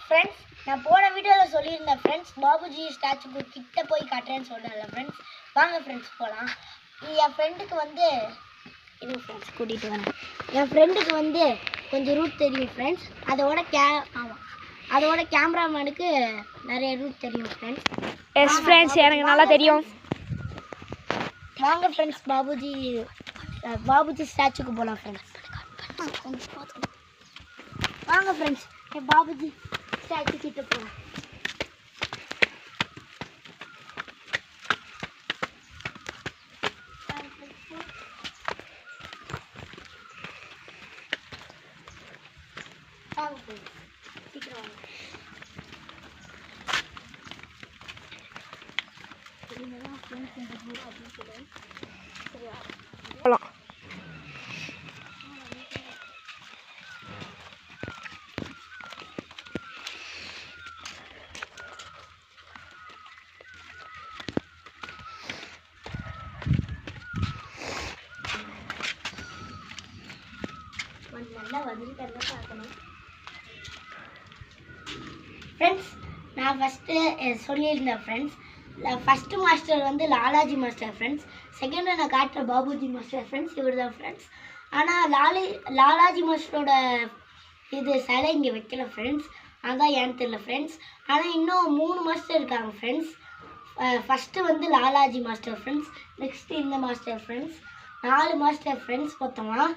Friends நான் போன வீடியோவில் சொல்லியிருந்தேன் ஃப்ரெண்ட்ஸ் பாபுஜி ஸ்டாச்சுக்கு கிட்ட போய் காட்டுறேன்னு சொன்னேன்ல ஃப்ரெண்ட்ஸ். வாங்க ஃப்ரெண்ட்ஸ் போகலாம். என் ஃப்ரெண்டுக்கு வந்து இது ஃப்ரெண்ட்ஸ் கூட்டிகிட்டு வரேன். என் ஃப்ரெண்டுக்கு வந்து கொஞ்சம் ரூட் தெரியும் ஃப்ரெண்ட்ஸ். அதோட கேமராமேனுக்கு நிறைய ரூட் தெரியும் ஃப்ரெண்ட்ஸ். எஸ் ஃப்ரெண்ட்ஸ் எனக்கு நல்லா தெரியும். வாங்க ஃப்ரெண்ட்ஸ் பாபுஜி ஸ்டாச்சுக்கு போகலாம் ஃப்ரெண்ட்ஸ். வாங்க ஃப்ரெண்ட்ஸ் பாபுஜி ஸ்டாச்சு கிட்ட போகலாம். வாங்க ஃப்ரெண்ட்ஸ் சீக்கிரம் வாங்க. போகலாம். நல்லா வந்துருக்கிறத பார்க்கணும் ஃப்ரெண்ட்ஸ். நான் ஃபஸ்ட்டு சொல்லியிருந்தேன் ஃப்ரெண்ட்ஸ். ஃபஸ்ட்டு மாஸ்டர் வந்து லாலாஜி மாஸ்டர் ஃப்ரெண்ட்ஸ். செகண்டு நான் காட்டுற பாபுஜி மாஸ்டர் ஃப்ரெண்ட்ஸ். இவர் தான் ஃப்ரெண்ட்ஸ். ஆனால் லாலாஜி மாஸ்டரோட இது சிலை இங்கே வைக்கல ஃப்ரெண்ட்ஸ். அதான் ஏன்னு தெரியல ஃப்ரெண்ட்ஸ். ஆனால் இன்னும் 3 மாஸ்டர் இருக்காங்க ஃப்ரெண்ட்ஸ். ஃபஸ்ட்டு வந்து லாலாஜி மாஸ்டர் ஃப்ரெண்ட்ஸ். நெக்ஸ்ட்டு இந்த மாஸ்டர் ஃப்ரெண்ட்ஸ். 4 மாஸ்டர் ஃப்ரெண்ட்ஸ் மொத்தமாக.